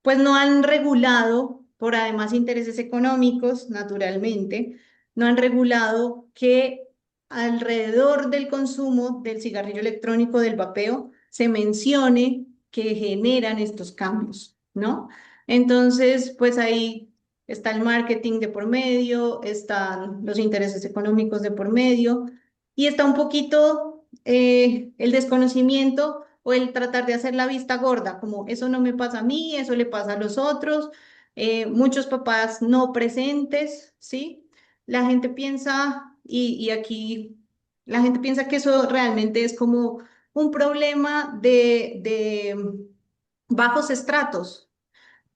S3: pues no han regulado, por además intereses económicos, naturalmente, no han regulado que alrededor del consumo del cigarrillo electrónico, del vapeo, se mencione que generan estos cambios, ¿no? Entonces, pues ahí está el marketing de por medio, están los intereses económicos de por medio y está un poquito el desconocimiento o el tratar de hacer la vista gorda, como eso no me pasa a mí, eso le pasa a los otros, muchos papás no presentes, ¿sí? la gente piensa, y aquí la gente piensa que eso realmente es como un problema de bajos estratos.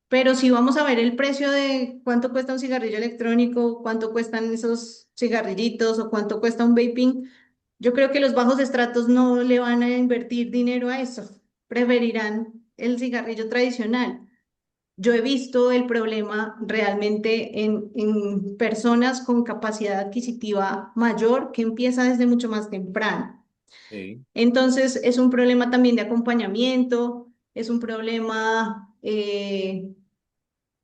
S3: Pero si vamos a ver el precio de cuánto cuesta un cigarrillo electrónico, cuánto cuestan esos cigarrillitos o cuánto cuesta un vaping, yo creo que los bajos estratos no le van a invertir dinero a eso. Preferirán el cigarrillo tradicional. Yo he visto el problema realmente en personas con capacidad adquisitiva mayor que empieza desde mucho más temprano.
S2: Sí.
S3: Entonces, es un problema también de acompañamiento, es un problema,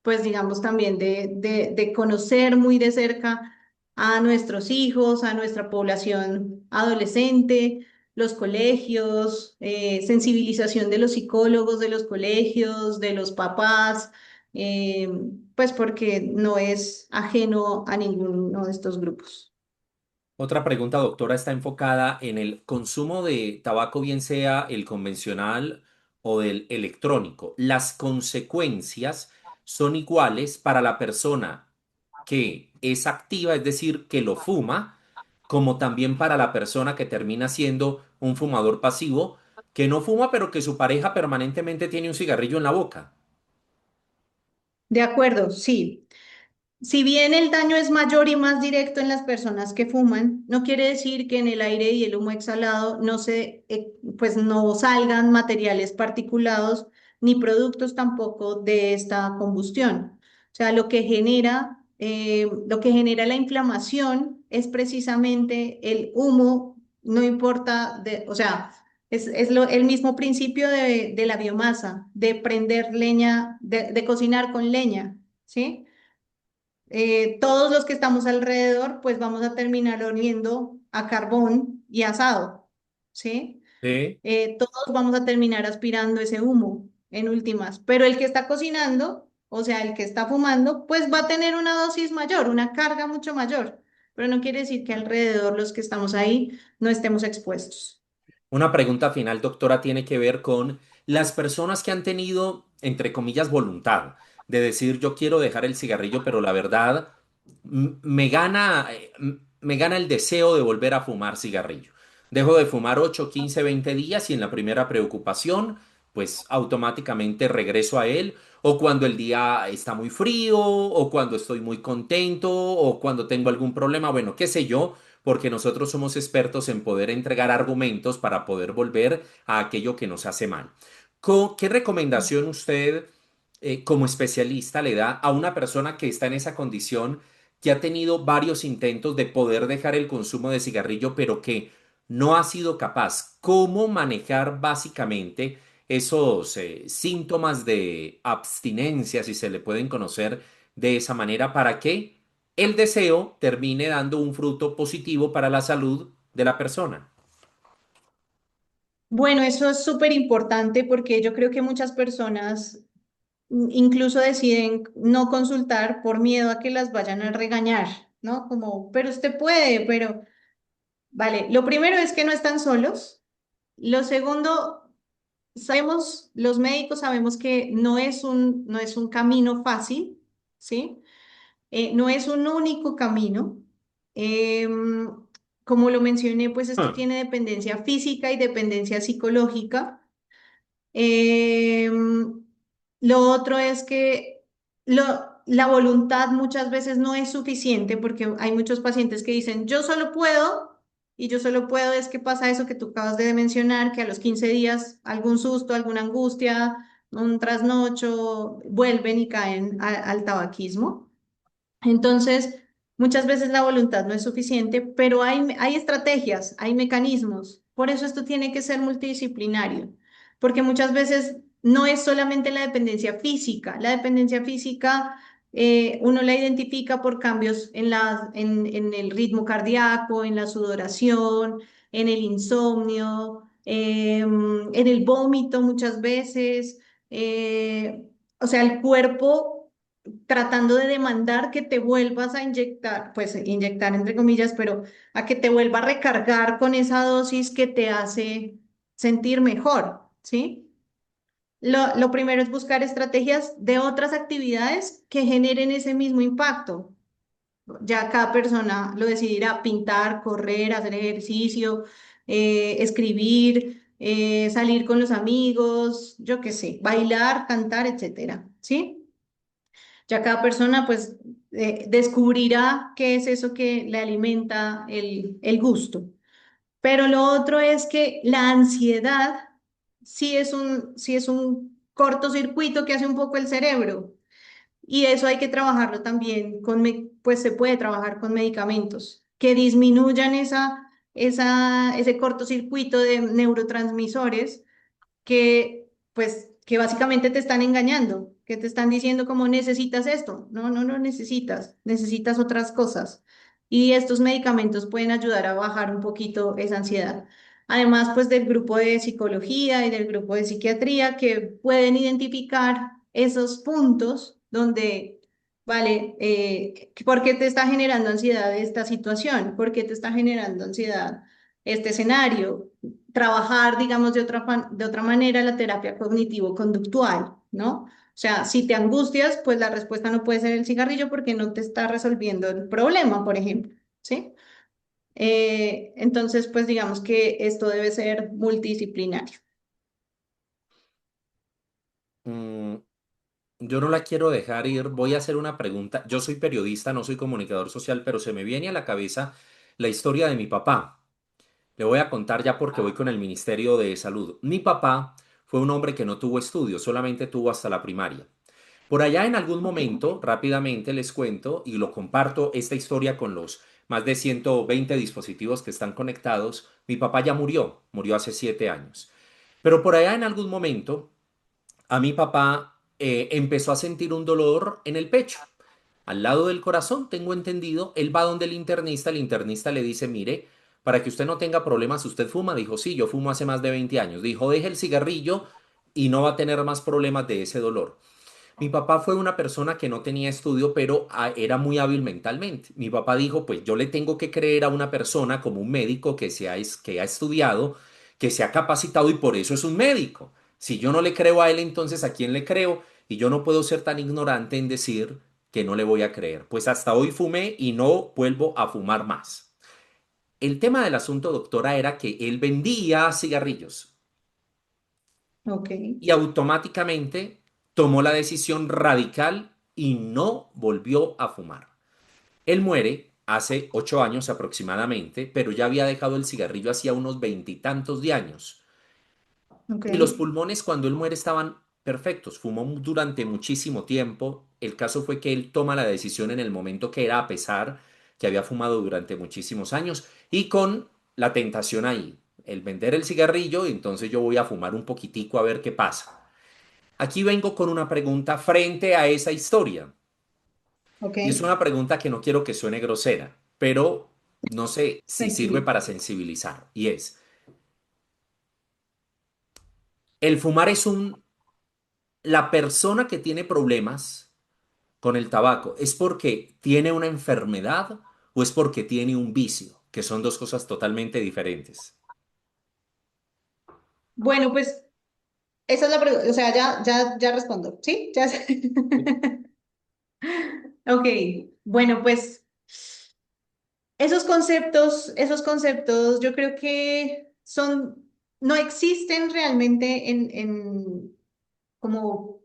S3: pues digamos, también de conocer muy de cerca a nuestros hijos, a nuestra población adolescente, los colegios, sensibilización de los psicólogos de los colegios, de los papás, eh, pues porque no es ajeno a ninguno de estos grupos.
S2: Otra pregunta, doctora, está enfocada en el consumo de tabaco, bien sea el convencional o del electrónico. ¿Las consecuencias son iguales para la persona que es activa, es decir, que lo fuma, como también para la persona que termina siendo un fumador pasivo, que no fuma, pero que su pareja permanentemente tiene un cigarrillo en la boca?
S3: De acuerdo, sí. Si bien el daño es mayor y más directo en las personas que fuman, no quiere decir que en el aire y el humo exhalado pues no salgan materiales particulados ni productos tampoco de esta combustión. O sea, lo que genera la inflamación es precisamente el humo, no importa, o sea, el mismo principio de la biomasa, de prender leña, de cocinar con leña, ¿sí? Todos los que estamos alrededor, pues vamos a terminar oliendo a carbón y asado, ¿sí?
S2: Sí.
S3: Todos vamos a terminar aspirando ese humo en últimas, pero el que está cocinando, o sea, el que está fumando, pues va a tener una dosis mayor, una carga mucho mayor, pero no quiere decir que alrededor los que estamos ahí no estemos expuestos.
S2: Una pregunta final, doctora, tiene que ver con las personas que han tenido, entre comillas, voluntad de decir yo quiero dejar el cigarrillo, pero la verdad me gana el deseo de volver a fumar cigarrillo. Dejo de fumar 8, 15, 20 días y en la primera preocupación, pues automáticamente regreso a él. O cuando el día está muy frío, o cuando estoy muy contento, o cuando tengo algún problema, bueno, qué sé yo, porque nosotros somos expertos en poder entregar argumentos para poder volver a aquello que nos hace mal. ¿Qué recomendación usted, como especialista, le da a una persona que está en esa condición, que ha tenido varios intentos de poder dejar el consumo de cigarrillo, pero que no ha sido capaz? ¿Cómo manejar básicamente esos síntomas de abstinencia, si se le pueden conocer de esa manera, para que el deseo termine dando un fruto positivo para la salud de la persona?
S3: Bueno, eso es súper importante porque yo creo que muchas personas incluso deciden no consultar por miedo a que las vayan a regañar, ¿no? Como, pero usted puede, pero, vale, lo primero es que no están solos. Lo segundo, sabemos, los médicos sabemos que no es un camino fácil, ¿sí? No es un único camino. Em, Como lo mencioné, pues esto
S2: Hmm.
S3: tiene dependencia física y dependencia psicológica. Em, lo otro es que la voluntad muchas veces no es suficiente porque hay muchos pacientes que dicen, yo solo puedo, y yo solo puedo es que pasa eso que tú acabas de mencionar, que a los 15 días algún susto, alguna angustia, un trasnocho, vuelven y caen al tabaquismo. Entonces, muchas veces la voluntad no es suficiente, pero hay estrategias, hay mecanismos. Por eso esto tiene que ser multidisciplinario, porque muchas veces no es solamente la dependencia física. La dependencia física uno la identifica por cambios en el ritmo cardíaco, en la sudoración, en el insomnio, en el vómito muchas veces. O sea, el cuerpo tratando de demandar que te vuelvas a inyectar, pues inyectar entre comillas, pero a que te vuelva a recargar con esa dosis que te hace sentir mejor, ¿sí? Lo primero es buscar estrategias de otras actividades que generen ese mismo impacto. Ya cada persona lo decidirá: pintar, correr, hacer ejercicio, escribir, salir con los amigos, yo qué sé, bailar, cantar, etcétera, ¿sí? Ya cada persona pues descubrirá qué es eso que le alimenta el gusto. Pero lo otro es que la ansiedad sí es un cortocircuito que hace un poco el cerebro. Y eso hay que trabajarlo también pues se puede trabajar con medicamentos que disminuyan ese cortocircuito de neurotransmisores que básicamente te están engañando, que te están diciendo como necesitas esto. No, no lo necesitas, necesitas otras cosas. Y estos medicamentos pueden ayudar a bajar un poquito esa ansiedad. Además, pues del grupo de psicología y del grupo de psiquiatría que pueden identificar esos puntos donde, vale, ¿por qué te está generando ansiedad esta situación? ¿Por qué te está generando ansiedad este escenario? Trabajar, digamos, de otra manera la terapia cognitivo-conductual, ¿no? O sea, si te angustias, pues la respuesta no puede ser el cigarrillo porque no te está resolviendo el problema, por ejemplo, ¿sí? Entonces, pues digamos que esto debe ser multidisciplinario.
S2: Mm, yo no la quiero dejar ir. Voy a hacer una pregunta. Yo soy periodista, no soy comunicador social, pero se me viene a la cabeza la historia de mi papá. Le voy a contar ya porque voy con el Ministerio de Salud. Mi papá fue un hombre que no tuvo estudios, solamente tuvo hasta la primaria. Por allá en algún
S3: Ok,
S2: momento, rápidamente les cuento y lo comparto esta historia con los más de 120 dispositivos que están conectados. Mi papá ya murió hace 7 años. Pero por allá en algún momento, a mi papá empezó a sentir un dolor en el pecho, al lado del corazón, tengo entendido. Él va donde el internista le dice, mire, para que usted no tenga problemas, ¿usted fuma? Dijo, sí, yo fumo hace más de 20 años. Dijo, deje el cigarrillo y no va a tener más problemas de ese dolor. Mi papá fue una persona que no tenía estudio, pero era muy hábil mentalmente. Mi papá dijo, pues yo le tengo que creer a una persona como un médico que ha estudiado, que se ha capacitado y por eso es un médico. Si yo no le creo a él, entonces ¿a quién le creo? Y yo no puedo ser tan ignorante en decir que no le voy a creer. Pues hasta hoy fumé y no vuelvo a fumar más. El tema del asunto, doctora, era que él vendía cigarrillos
S3: ok,
S2: y automáticamente tomó la decisión radical y no volvió a fumar. Él muere hace 8 años aproximadamente, pero ya había dejado el cigarrillo hacía unos veintitantos de años.
S3: ok.
S2: Y los pulmones cuando él muere estaban perfectos, fumó durante muchísimo tiempo. El caso fue que él toma la decisión en el momento que era, a pesar que había fumado durante muchísimos años y con la tentación ahí, el vender el cigarrillo, entonces yo voy a fumar un poquitico a ver qué pasa. Aquí vengo con una pregunta frente a esa historia.
S3: Ok,
S2: Y es una pregunta que no quiero que suene grosera, pero no sé si sirve
S3: tranquilo.
S2: para sensibilizar. Y es, ¿el fumar es la persona que tiene problemas con el tabaco, es porque tiene una enfermedad o es porque tiene un vicio? Que son dos cosas totalmente diferentes.
S3: Bueno, pues esa es la pregunta, o sea, ya respondo, ¿sí? Ya sé. Ok, bueno, pues esos conceptos yo creo que no existen realmente como,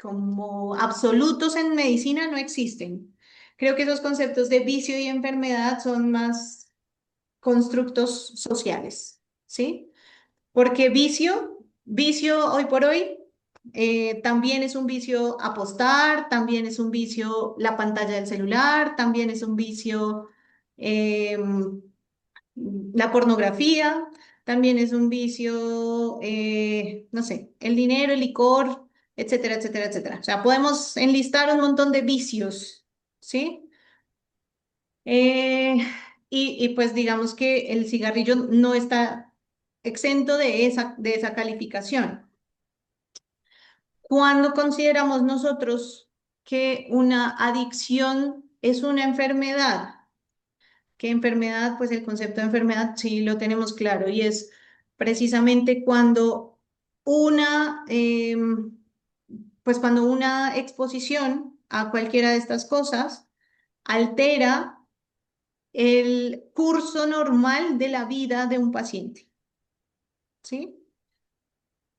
S3: como absolutos en medicina, no existen. Creo que esos conceptos de vicio y enfermedad son más constructos sociales, ¿sí? Porque vicio hoy por hoy, también es un vicio apostar, también es un vicio la pantalla del celular, también es un vicio la pornografía, también es un vicio, no sé, el dinero, el licor, etcétera, etcétera, etcétera. O sea, podemos enlistar un montón de vicios, ¿sí? Eh, y pues digamos que el cigarrillo no está exento de esa calificación. Cuando consideramos nosotros que una adicción es una enfermedad, ¿qué enfermedad? Pues el concepto de enfermedad sí lo tenemos claro y es precisamente una, pues cuando una exposición a cualquiera de estas cosas altera el curso normal de la vida de un paciente, ¿sí?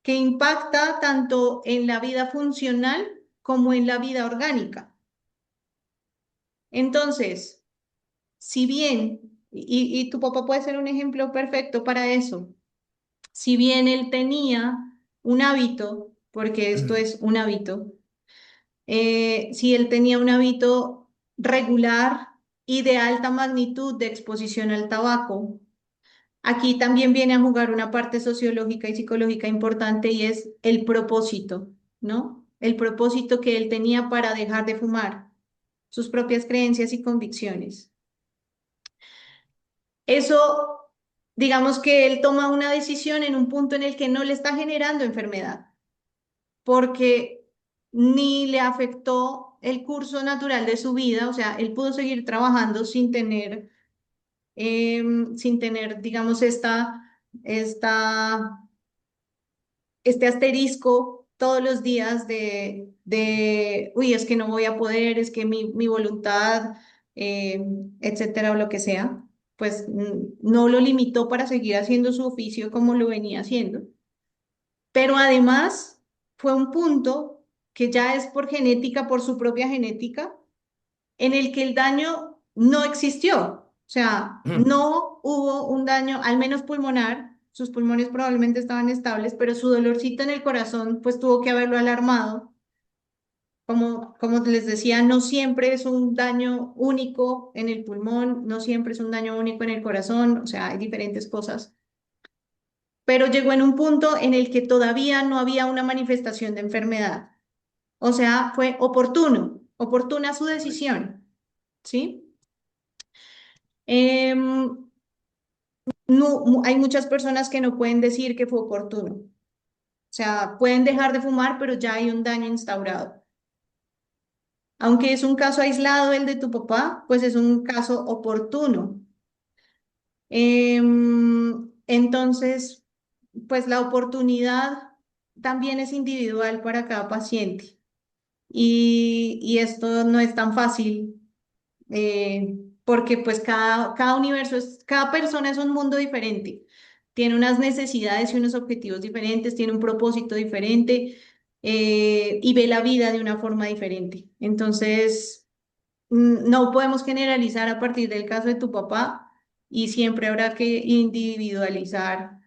S3: Que impacta tanto en la vida funcional como en la vida orgánica. Entonces, si bien, y tu papá puede ser un ejemplo perfecto para eso, si bien él tenía un hábito, porque esto es un hábito, si él tenía un hábito regular y de alta magnitud de exposición al tabaco, aquí también viene a jugar una parte sociológica y psicológica importante y es el propósito, ¿no? El propósito que él tenía para dejar de fumar, sus propias creencias y convicciones. Eso, digamos que él toma una decisión en un punto en el que no le está generando enfermedad, porque ni le afectó el curso natural de su vida, o sea, él pudo seguir trabajando sin tener, digamos, esta, este asterisco todos los días uy, es que no voy a poder, es que mi voluntad, eh, etcétera, o lo que sea, pues no lo limitó para seguir haciendo su oficio como lo venía haciendo. Pero además fue un punto que ya es por genética, por su propia genética, en el que el daño no existió. O sea, no hubo un daño, al menos pulmonar. Sus pulmones probablemente estaban estables, pero su dolorcito en el corazón, pues tuvo que haberlo alarmado. Como les decía, no siempre es un daño único en el pulmón, no siempre es un daño único en el corazón, o sea, hay diferentes cosas. Pero llegó en un punto en el que todavía no había una manifestación de enfermedad. O sea, fue oportuna su decisión, ¿sí? Hay muchas personas que no pueden decir que fue oportuno. O sea, pueden dejar de fumar, pero ya hay un daño instaurado. Aunque es un caso aislado el de tu papá, pues es un caso oportuno. Entonces, pues la oportunidad también es individual para cada paciente. Y esto no es tan fácil porque pues cada universo cada persona es un mundo diferente, tiene unas necesidades y unos objetivos diferentes, tiene un propósito diferente y ve la vida de una forma diferente. Entonces, no podemos generalizar a partir del caso de tu papá y siempre habrá que individualizar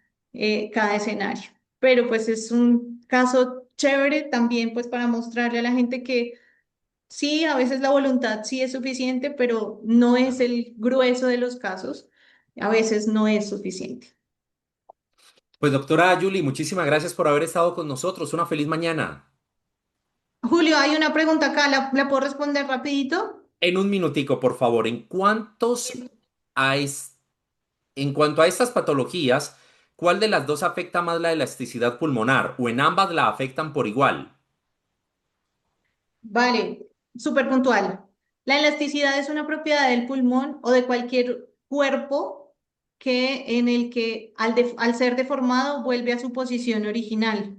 S3: cada escenario. Pero pues es un caso chévere también pues para mostrarle a la gente que sí, a veces la voluntad sí es suficiente, pero no es el grueso de los casos. A veces no es suficiente.
S2: Pues doctora Julie, muchísimas gracias por haber estado con nosotros. Una feliz mañana.
S3: Julio, hay una pregunta acá, ¿la puedo responder rapidito?
S2: En un minutico, por favor, a es- en cuanto a estas patologías, ¿cuál de las dos afecta más la elasticidad pulmonar o en ambas la afectan por igual?
S3: Vale, súper puntual. La elasticidad es una propiedad del pulmón o de cualquier cuerpo en el que al ser deformado vuelve a su posición original.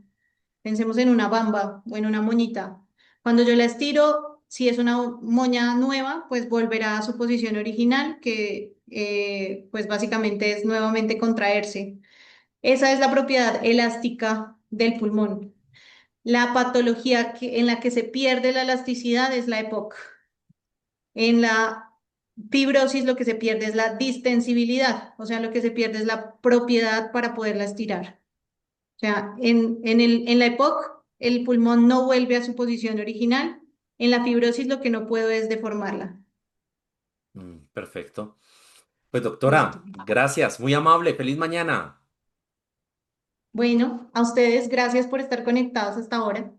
S3: Pensemos en una bamba o en una moñita. Cuando yo la estiro, si es una moña nueva, pues volverá a su posición original, que pues básicamente es nuevamente contraerse. Esa es la propiedad elástica del pulmón. La patología en la que se pierde la elasticidad es la EPOC. En la fibrosis lo que se pierde es la distensibilidad, o sea, lo que se pierde es la propiedad para poderla estirar. O sea, en la EPOC el pulmón no vuelve a su posición original. En la fibrosis lo que no puedo es deformarla.
S2: Perfecto. Pues
S3: Listo.
S2: doctora, gracias, muy amable, feliz mañana.
S3: Bueno, a ustedes gracias por estar conectados hasta ahora.